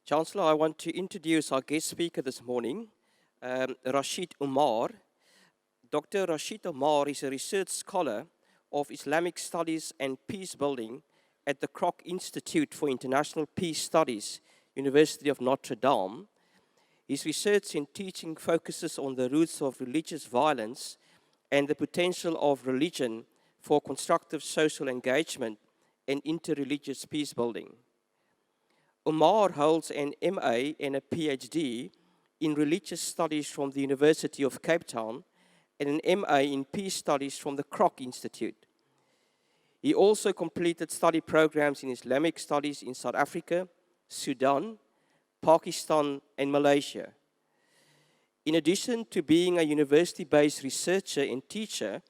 Chancellor, I want to introduce our guest speaker this morning, Rashied Omar. Dr. Rashied Omar is a research scholar of Islamic Studies and Peace Building at the Kroc Institute for International Peace Studies, University of Notre Dame. His research and teaching focuses on the roots of religious violence and the potential of religion for constructive social engagement and interreligious peace building. Omar holds an MA and a PhD in religious studies from the University of Cape Town and an MA in peace studies from the Kroc Institute. He also completed study programs in Islamic studies in South Africa, Sudan, Pakistan, and Malaysia. In addition to being a university-based researcher and teacher,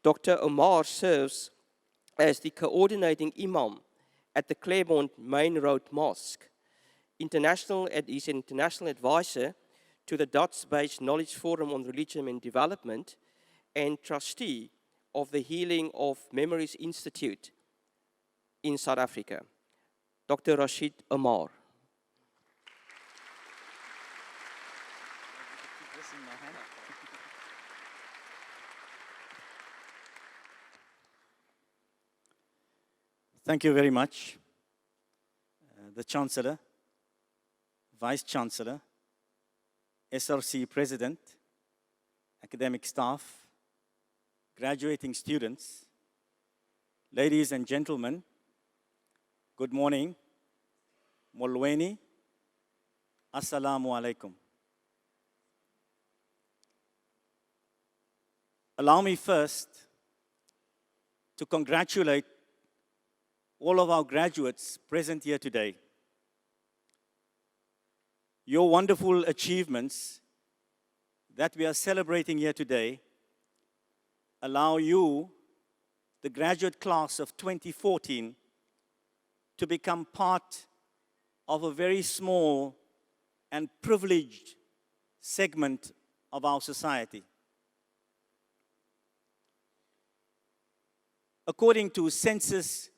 Dr. Omar serves as the coordinating imam at the Claremont Main Road Mosque. He's an international advisor to the Dutch-based Knowledge Forum on Religion and Development and trustee of the Healing of Memories Institute in South Africa. Dr. Rashied Omar. Thank you very much, the Chancellor, Vice Chancellor, SRC President, academic staff, graduating students, ladies and gentlemen, good morning, Molweni, Assalamu alaikum. Allow me first to congratulate all of our graduates present here today. Your wonderful achievements that we are celebrating here today allow you, the graduate class of 2014, to become part of a very small and privileged segment of our society. According to Census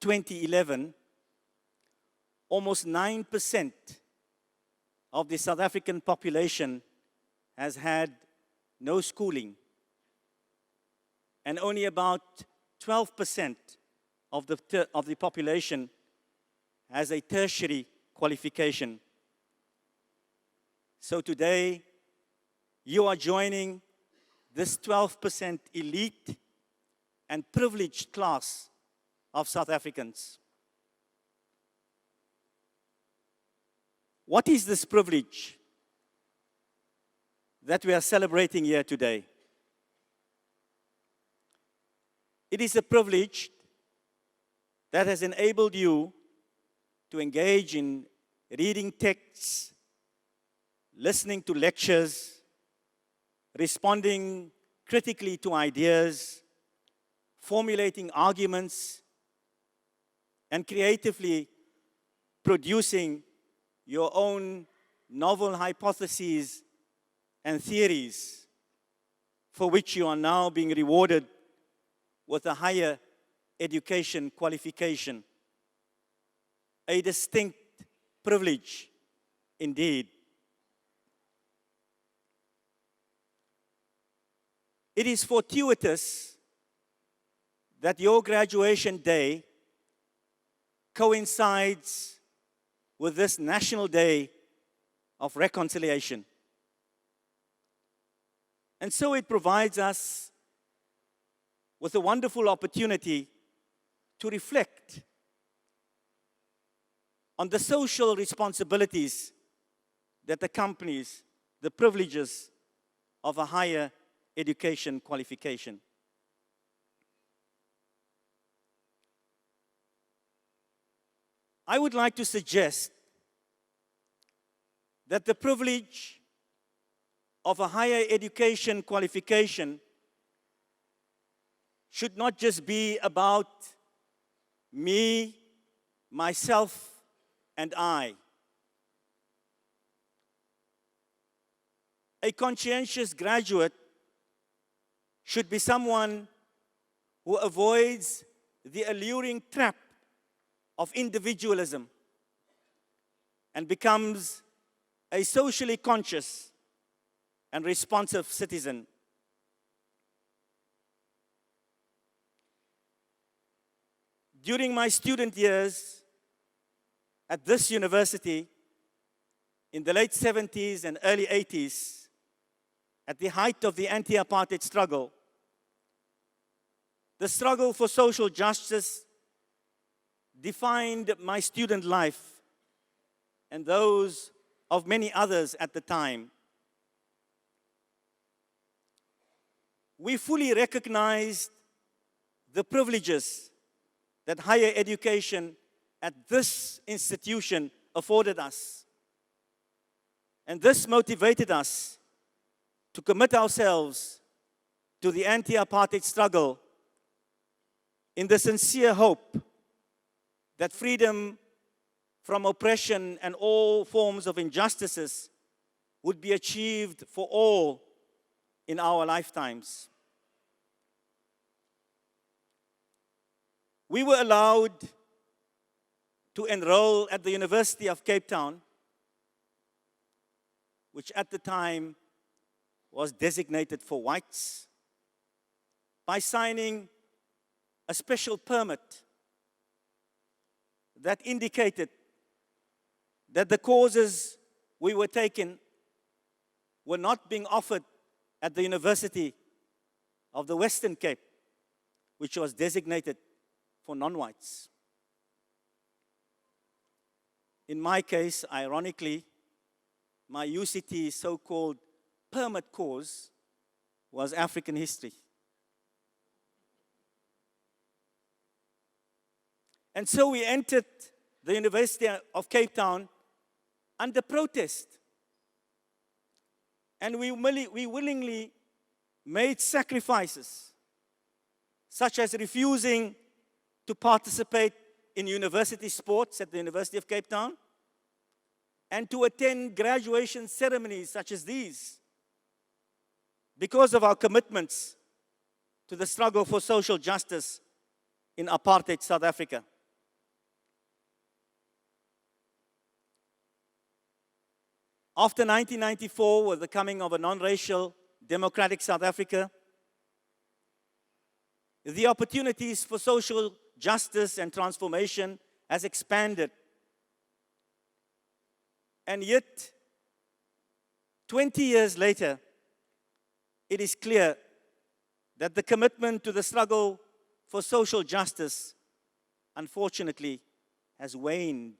2011, almost 9% of the South African population has had no schooling, and only about 12% of the population has a tertiary qualification. So today, you are joining this 12% elite and privileged class of South Africans. What is this privilege that we are celebrating here today? It is a privilege that has enabled you to engage in reading texts, listening to lectures, responding critically to ideas, formulating arguments, and creatively producing your own novel hypotheses and theories, for which you are now being rewarded with a higher education qualification. A distinct privilege indeed. It is fortuitous that your graduation day coincides with this National Day of Reconciliation. And so it provides us with a wonderful opportunity to reflect on the social responsibilities that accompanies the privileges of a higher education qualification. I would like to suggest that the privilege of a higher education qualification should not just be about me, myself, and I. A conscientious graduate should be someone who avoids the alluring trap of individualism and becomes a socially conscious and responsive citizen. During my student years at this university, in the late 70s and early 80s, at the height of the anti-apartheid struggle, the struggle for social justice defined my student life and those of many others at the time. We fully recognized the privileges that higher education at this institution afforded us. And this motivated us to commit ourselves to the anti-apartheid struggle in the sincere hope that freedom from oppression and all forms of injustices would be achieved for all in our lifetimes. We were allowed to enroll at the University of Cape Town, which at the time was designated for whites, by signing a special permit that indicated that the courses we were taking were not being offered at the University of the Western Cape, which was designated for non-whites. In my case, ironically, my UCT so-called permit course was African history. And so we entered the University of Cape Town under protest. And we willingly made sacrifices, such as refusing to participate in university sports at the University of Cape Town, and to attend graduation ceremonies such as these, because of our commitments to the struggle for social justice in apartheid South Africa. After 1994, with the coming of a non-racial, democratic South Africa, the opportunities for social justice and transformation has expanded. And yet, 20 years later, it is clear that the commitment to the struggle for social justice, unfortunately, has waned.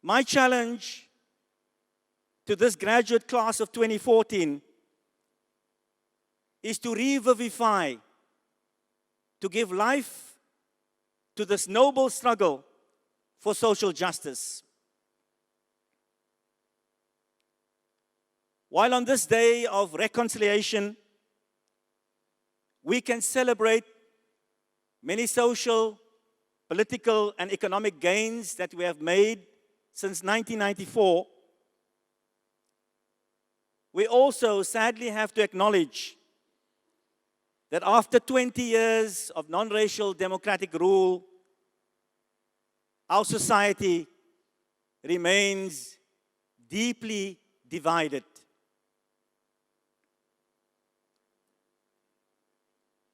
My challenge to this graduate class of 2014 is to revivify, to give life to this noble struggle for social justice. While on this day of reconciliation, we can celebrate many social, political, and economic gains that we have made since 1994, we also sadly have to acknowledge that after 20 years of non-racial democratic rule, our society remains deeply divided.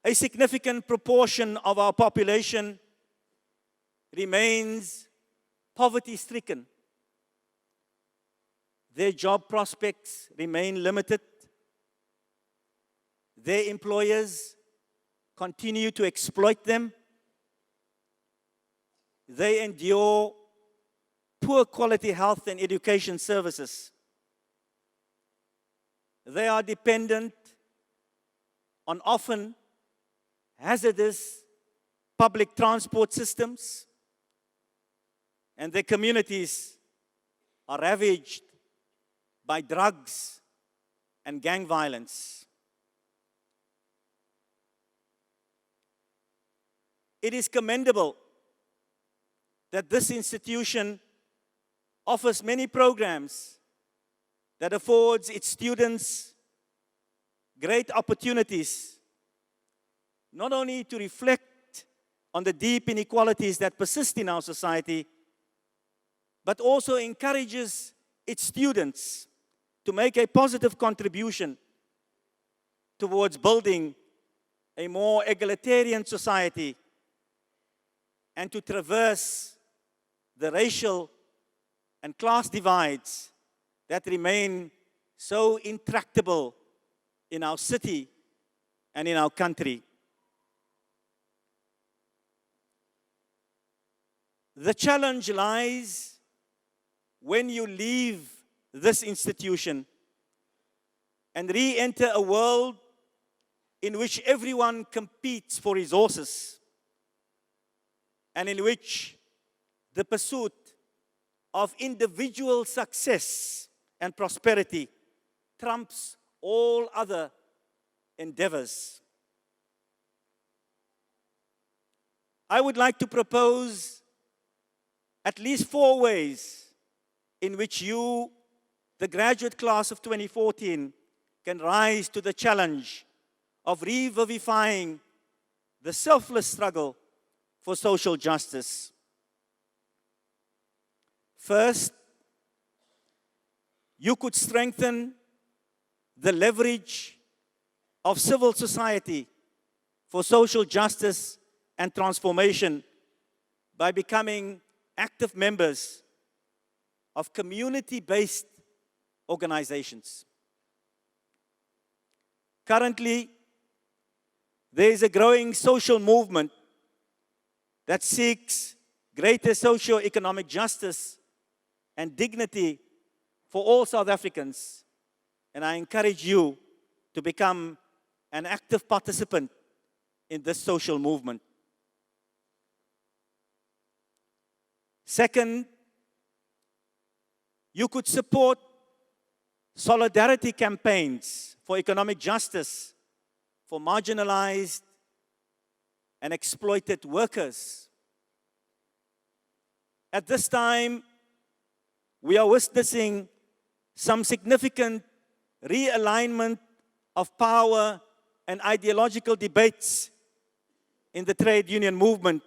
A significant proportion of our population remains poverty-stricken. Their job prospects remain limited. Their employers continue to exploit them. They endure poor quality health and education services. They are dependent on often hazardous public transport systems, and their communities are ravaged by drugs and gang violence. It is commendable that this institution offers many programs that affords its students great opportunities, not only to reflect on the deep inequalities that persist in our society, but also encourages its students to make a positive contribution towards building a more egalitarian society and to traverse the racial and class divides that remain so intractable in our city and in our country. The challenge lies when you leave this institution and re-enter a world in which everyone competes for resources and in which the pursuit of individual success and prosperity trumps all other endeavors. I would like to propose at least 4 ways in which you, the graduate class of 2014, can rise to the challenge of revivifying the selfless struggle for social justice. First, you could strengthen the leverage of civil society for social justice and transformation by becoming active members of community-based organizations. Currently, there is a growing social movement that seeks greater socio-economic justice and dignity for all South Africans, and I encourage you to become an active participant in this social movement. Second, you could support solidarity campaigns for economic justice for marginalized and exploited workers. At this time, we are witnessing some significant realignment of power and ideological debates in the trade union movement,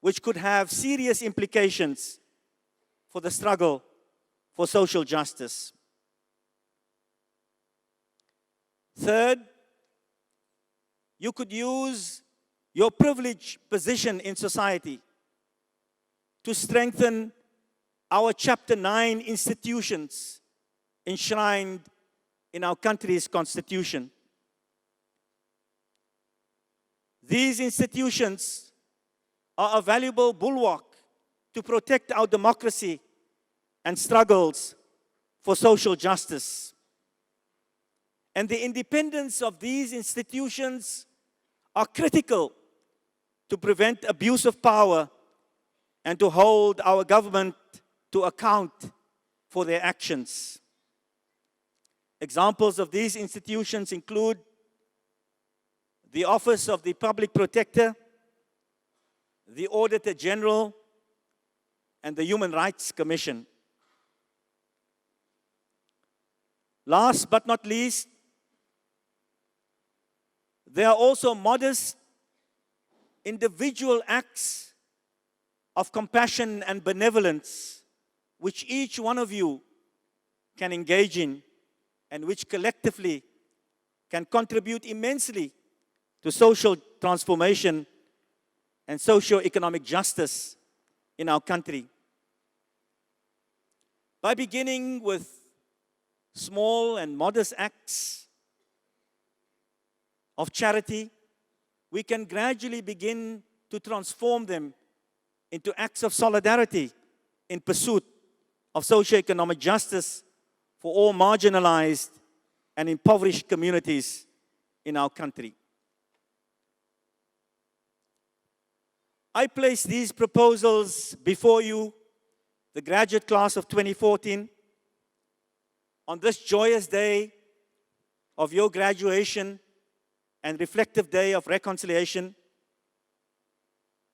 which could have serious implications for the struggle for social justice. Third, you could use your privileged position in society to strengthen our Chapter 9 institutions enshrined in our country's constitution. These institutions are a valuable bulwark to protect our democracy and struggles for social justice. And the independence of these institutions are critical to prevent abuse of power and to hold our government to account for their actions. Examples of these institutions include the Office of the Public Protector, the Auditor General, and the Human Rights Commission. Last but not least, there are also modest individual acts of compassion and benevolence which each one of you can engage in and which collectively can contribute immensely to social transformation and socio-economic justice in our country. By beginning with small and modest acts of charity, we can gradually begin to transform them into acts of solidarity in pursuit of socio-economic justice for all marginalized and impoverished communities in our country. I place these proposals before you, the graduate class of 2014, on this joyous day of your graduation and reflective day of reconciliation.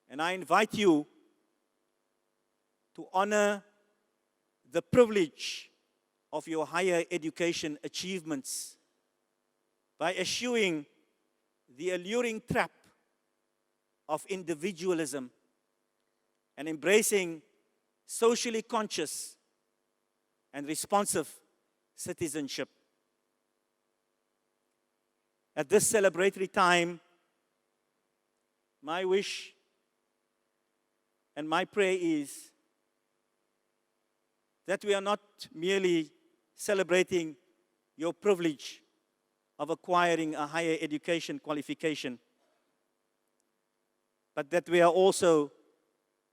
And I invite you to honor the privilege of your higher education achievements by eschewing the alluring trap of individualism and embracing socially conscious and responsive citizenship. At this celebratory time, my wish and my prayer is that we are not merely celebrating your privilege of acquiring a higher education qualification, but that we are also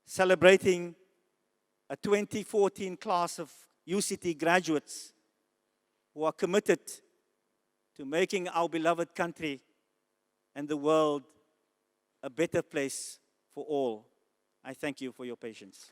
celebrating a 2014 class of UCT graduates who are committed to making our beloved country and the world a better place for all. I thank you for your patience.